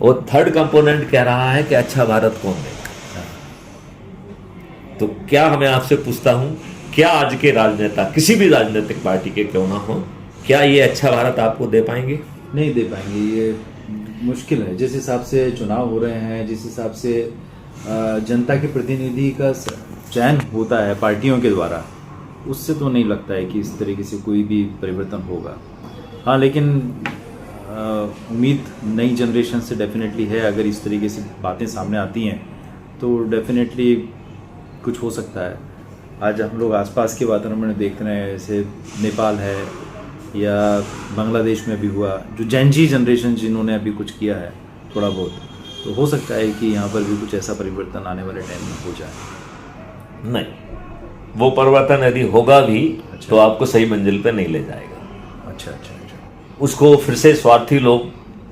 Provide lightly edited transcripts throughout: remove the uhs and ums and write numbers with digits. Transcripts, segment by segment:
और third component कह रहा है कि अच्छा भारत कौन देगा। तो क्या हमें आपसे पूछता हूं, क्या आज के राजनेता किसी भी राजनीतिक पार्टी के क्यों ना हो, क्या ये अच्छा भारत आपको दे पाएंगे? नहीं दे पाएंगे, ये मुश्किल है। जिस हिसाब से चुनाव हो रहे हैं, जिस हिसाब से जनता के प्रतिनिधि का चयन होता है पार्टियों के द्वारा, उससे तो नहीं लगता है कि इस तरीके से कोई भी परिवर्तन होगा। हाँ, लेकिन उम्मीद नई जनरेशन से डेफिनेटली है। अगर इस तरीके से बातें सामने आती हैं तो डेफिनेटली कुछ हो सकता है। आज हम लोग आसपास के वातावरण में देख रहे हैं, जैसे नेपाल है या बांग्लादेश में भी हुआ, जो जेनजी जनरेशन जिन्होंने अभी कुछ किया है थोड़ा बहुत, तो हो सकता है कि यहाँ पर भी कुछ ऐसा परिवर्तन आने वाले टाइम में हो जाए। नहीं, वो परिवर्तन यदि होगा भी अच्छा। तो आपको सही मंजिल पे नहीं ले जाएगा। अच्छा अच्छा अच्छा। उसको फिर से स्वार्थी लोग,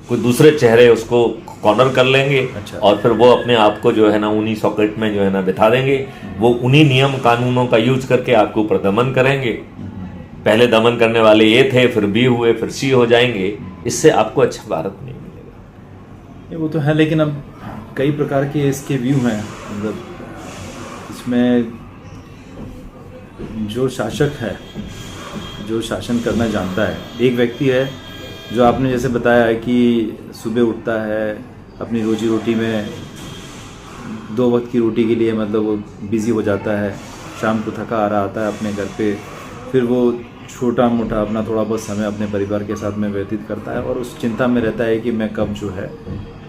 कोई दूसरे चेहरे उसको कॉर्नर कर लेंगे। अच्छा। और फिर वो अपने आप को जो है ना उन्हीं सॉकेट में जो है ना बिठा देंगे। वो उन्हीं नियम कानूनों का यूज करके आपके ऊपर दमन करेंगे। पहले दमन करने वाले ए थे, फिर बी हुए, फिर सी हो जाएंगे। इससे आपको अच्छा भारत नहीं मिलेगा। ये वो तो है, लेकिन अब कई प्रकार के इसके व्यू हैं। मतलब इसमें जो शासक है, जो शासन करना जानता है, एक व्यक्ति है जो आपने जैसे बताया है कि सुबह उठता है, अपनी रोजी रोटी में 2 वक्त की रोटी के लिए मतलब वो बिज़ी हो जाता है, शाम को थका आ रहा आता है अपने घर पे, फिर वो छोटा मोटा अपना थोड़ा बहुत समय अपने परिवार के साथ में व्यतीत करता है और उस चिंता में रहता है कि मैं कब जो है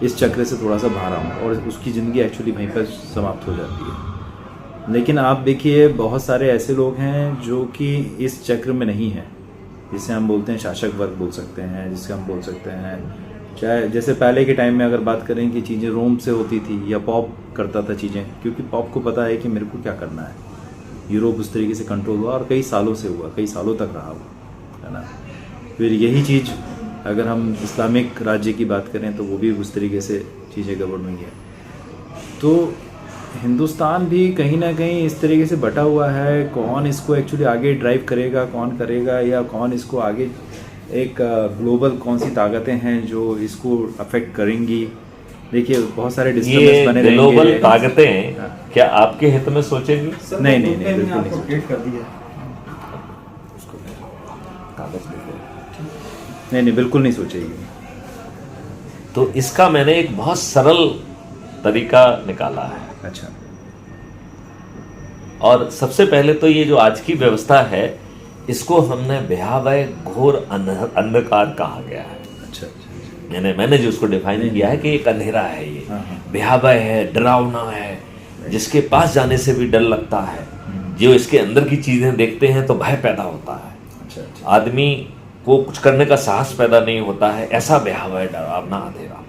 इस चक्र से थोड़ा सा बाहर आऊँ, और उसकी ज़िंदगी एक्चुअली वहीं पर समाप्त हो जाती है। लेकिन आप देखिए, बहुत सारे ऐसे लोग हैं जो कि इस चक्र में नहीं हैं, जिसे हम बोलते हैं शासक वर्ग बोल सकते हैं, जिससे हम बोल सकते हैं, चाहे जैसे पहले के टाइम में अगर बात करें कि चीज़ें रोम से होती थी या पॉप करता था चीज़ें, क्योंकि पॉप को पता है कि मेरे को क्या करना है। यूरोप उस तरीके से कंट्रोल हुआ और कई सालों से हुआ, कई सालों तक रहा हुआ, है ना। फिर यही चीज़ अगर हम इस्लामिक राज्य की बात करें तो वो भी उस तरीके से चीज़ें गड़बड़ हुई हैं। तो हिंदुस्तान भी कहीं ना कहीं इस तरीके से बटा हुआ है। कौन इसको एक्चुअली आगे ड्राइव करेगा, कौन करेगा, या कौन इसको आगे, एक ग्लोबल कौन सी ताकतें हैं जो इसको अफेक्ट करेंगी। देखिए, बहुत सारे डिस्टर्बेंस बने रहेंगे। ग्लोबल ताकतें क्या आपके हित में सोचेंगी? नहीं नहीं नहीं, बिल्कुल नहीं सोचेंगी। नहीं नहीं, बिल्कुल नहीं सोचेगी। तो इसका मैंने एक बहुत सरल तरीका निकाला है। अच्छा। और सबसे पहले तो ये जो आज की व्यवस्था है, इसको हमने भयावह घोर अंधकार कहा गया है। अच्छा अच्छा। मैंने जो उसको डिफाइन किया है कि एक अंधेरा है, ये भयावह है, डरावना है, जिसके पास जाने से भी डर लगता है। जो इसके अंदर की चीजें देखते हैं तो भय पैदा होता है। अच्छा अच्छा। आदमी को कुछ करने का साहस पैदा नहीं होता है। ऐसा भयावह डरावना अंधेरा।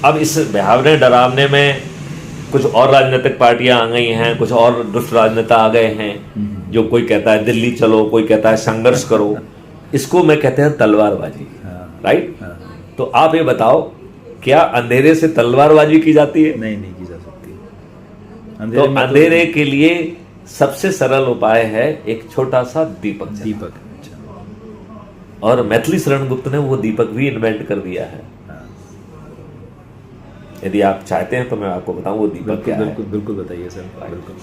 अब इस भयावह डरावने में कुछ और राजनीतिक पार्टियां आ गई हैं, कुछ और दुष्ट राजनेता आ गए हैं। जो कोई कहता है दिल्ली चलो, कोई कहता है संघर्ष करो। इसको मैं कहते हैं तलवारबाजी, राइट। तो आप ये बताओ, क्या अंधेरे से तलवारबाजी की जाती है? नहीं, नहीं की जा सकती। तो अंधेरे के लिए सबसे सरल उपाय है एक छोटा सा दीपक। दीपक। और मैथिली शरण गुप्त ने वो दीपक भी इन्वेंट कर दिया है। यदि आप चाहते हैं तो मैं आपको बताऊं वो दीपक क्या है। बिल्कुल बिल्कुल बताइए सर, बिल्कुल।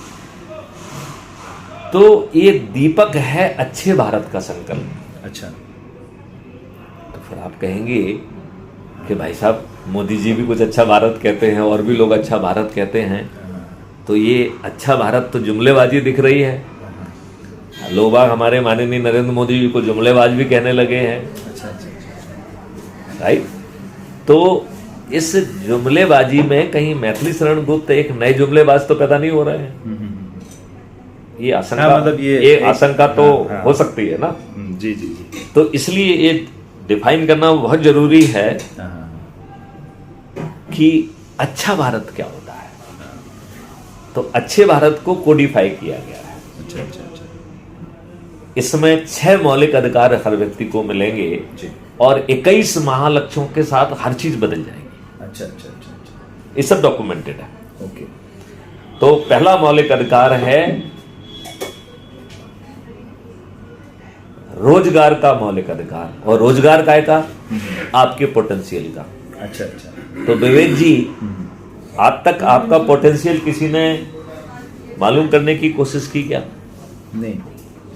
तो ये दीपक है अच्छे भारत का संकल्प। अच्छा। तो फिर आप कहेंगे कि भाई साहब, मोदी जी भी कुछ अच्छा भारत कहते हैं और भी लोग अच्छा भारत कहते हैं, तो ये अच्छा भारत तो जुमलेबाजी दिख रही है। लोग हमारे माननीय नरेंद्र मोदी जी को जुमलेबाज भी कहने लगे हैं। अच्छा अच्छा। राइट। तो इस जुमलेबाजी में कहीं मैथिली शरण गुप्त एक नए जुमलेबाज तो पैदा नहीं हो रहे हैं? ये आशंका, मतलब ये आशंका तो हो सकती है ना। जी जी जी। तो इसलिए ये डिफाइन करना बहुत जरूरी है कि अच्छा भारत क्या होता है। तो अच्छे भारत को कोडिफाई किया गया है। अच्छा अच्छा अच्छा। इसमें 6 मौलिक अधिकार हर व्यक्ति को मिलेंगे और 21 महालक्ष्यों के साथ हर चीज बदल जाएगी। अच्छा अच्छा अच्छा अच्छा। ये सब डॉक्यूमेंटेड है। ओके। तो पहला मौलिक अधिकार है रोजगार का मौलिक अधिकार। और रोजगार का आपके पोटेंशियल का। अच्छा अच्छा। तो विवेक जी, आज तक आपका पोटेंशियल किसी ने मालूम करने की कोशिश की क्या? नहीं,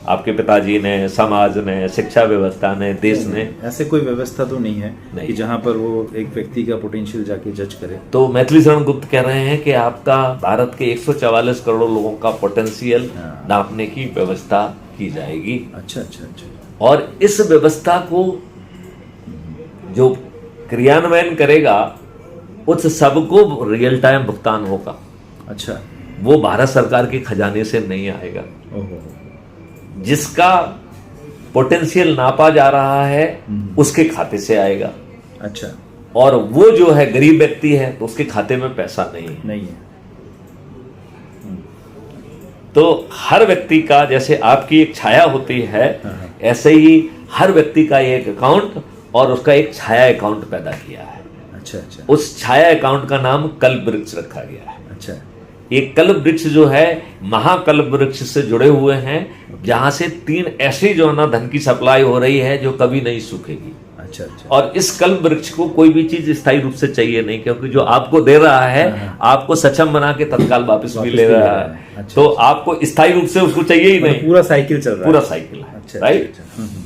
आपके पिताजी ने, समाज ने, शिक्षा व्यवस्था ने, देश ने? ऐसे कोई व्यवस्था तो नहीं है नहीं। कि जहाँ पर वो एक व्यक्ति का पोटेंशियल जाके जज करे। तो मैथिली शरण गुप्त कह रहे हैं कि आपका भारत के 144 करोड़ लोगों का पोटेंशियल नापने की व्यवस्था की जाएगी। अच्छा अच्छा अच्छा। और इस व्यवस्था को जो क्रियान्वयन करेगा उस सबको रियल टाइम भुगतान होगा। अच्छा। वो भारत सरकार के खजाने से नहीं आएगा। ओहो। जिसका पोटेंशियल नापा जा रहा है उसके खाते से आएगा। अच्छा। और वो जो है गरीब व्यक्ति है तो उसके खाते में पैसा नहीं है। नहीं है। तो हर व्यक्ति का, जैसे आपकी एक छाया होती है, ऐसे ही हर व्यक्ति का एक अकाउंट और उसका एक छाया अकाउंट पैदा किया है। अच्छा अच्छा। उस छाया अकाउंट का नाम कल्प वृक्ष रखा गया है। अच्छा। एक कल्प वृक्ष जो है महाकल्प वृक्ष से जुड़े हुए हैं, जहां से 3 ऐसी जो ना धन की सप्लाई हो रही है जो कभी नहीं सूखेगी। अच्छा अच्छा। और इस कल्प वृक्ष को कोई भी चीज स्थायी रूप से चाहिए नहीं, क्योंकि जो आपको दे रहा है आपको सक्षम बना के तत्काल वापस भी ले रहा है। अच्छा। तो आपको स्थायी रूप से उसको चाहिए ही नहीं। पूरा साइकिल चल रहा है। पूरा साइकिल है। अच्छा, राइट। अच्छा, अच्छा।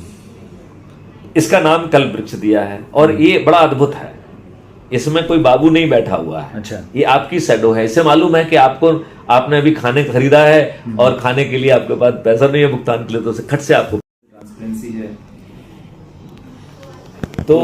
इसका नाम कल्प वृक्ष दिया है और ये बड़ा अद्भुत है। इसमें कोई बाबू नहीं बैठा हुआ है। अच्छा। ये आपकी शैडो है। इससे मालूम है कि आपने अभी खाने खरीदा है और खाने के लिए आपके पास पैसा नहीं है भुगतान के लिए, तो खट से आपको ट्रांसपेरेंसी है। तो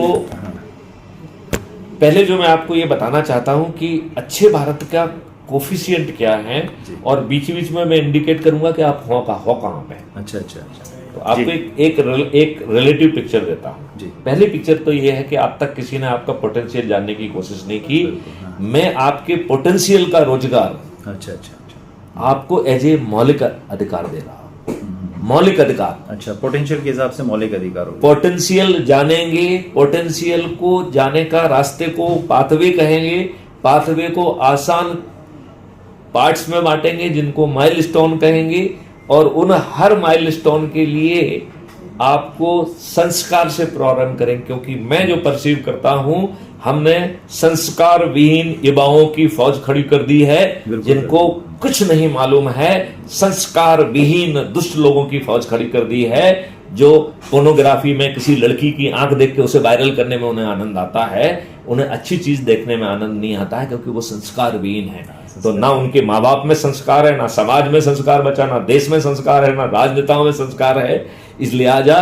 पहले जो मैं आपको ये बताना चाहता हूं कि अच्छे भारत का कोफिशिएंट क्या है, और बीच बीच में मैं इंडिकेट करूंगा कि आप हो कहां पे। अच्छा अच्छा अच्छा। तो आपको एक रिलेटिव पिक्चर देता हूं। जी। पहली पिक्चर तो ये है कि अब तक किसी ने आपका पोटेंशियल जानने की कोशिश नहीं की। मैं आपके पोटेंशियल का रोजगार अच्छा अच्छा अच्छा। आपको एज ए मौलिक अधिकार दे रहा हूं। मौलिक अधिकार। अच्छा, पोटेंशियल के हिसाब से मौलिक अधिकार होगा। पोटेंशियल जानेंगे, पोटेंशियल को जाने का रास्ते को पाथवे कहेंगे, पाथवे को आसान पार्ट्स में बांटेंगे जिनको माइलस्टोन कहेंगे, और उन हर माइलस्टोन के लिए आपको संस्कार से प्रारंभ करेंगे। क्योंकि मैं जो परसीव करता हूं, हमने संस्कार विहीन युवाओं की फौज खड़ी कर दी है, जिनको कुछ नहीं मालूम है। संस्कार विहीन दुष्ट लोगों की फौज खड़ी कर दी है, जो पोर्नोग्राफी में किसी लड़की की आंख देख के उसे वायरल करने में उन्हें आनंद आता है, उन्हें अच्छी चीज देखने में आनंद नहीं आता है, क्योंकि वो संस्कार विहीन है। तो ना उनके माँ बाप में संस्कार है, ना समाज में संस्कार बचा, ना देश में संस्कार है, ना राजनेताओं में संस्कार है। इसलिए आजा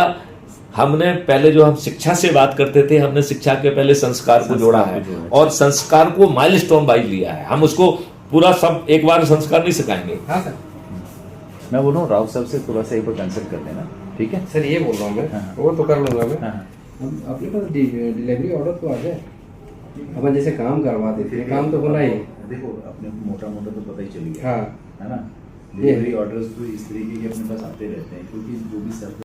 हमने पहले जो हम शिक्षा से बात करते थे, हमने शिक्षा के पहले संस्कार को जोड़ा है और संस्कार को माइलस्टोन वाइज लिया है। हम उसको पूरा सब एक बार संस्कार नहीं सिखाएंगे। हाँ सर। मैं बोल रहा हूँ राव साहब से थोड़ा सा एक बार कंसल्ट कर लेना, ठीक है सर ये बोल रहा हूँ मैं। हाँ। वो तो कर लूंगा मैं। हाँ। अपने पास डिलीवरी ऑर्डर तो आ जाए, अपन जैसे काम करवाते थे, काम तो होना ही है। देखो अपने मोटा मोटा तो पता ही चल गया, हाँ है ना। डिलीवरी ऑर्डर्स तो इस तरीके के अपने पास आते रहते हैं, क्योंकि जो भी सर्विस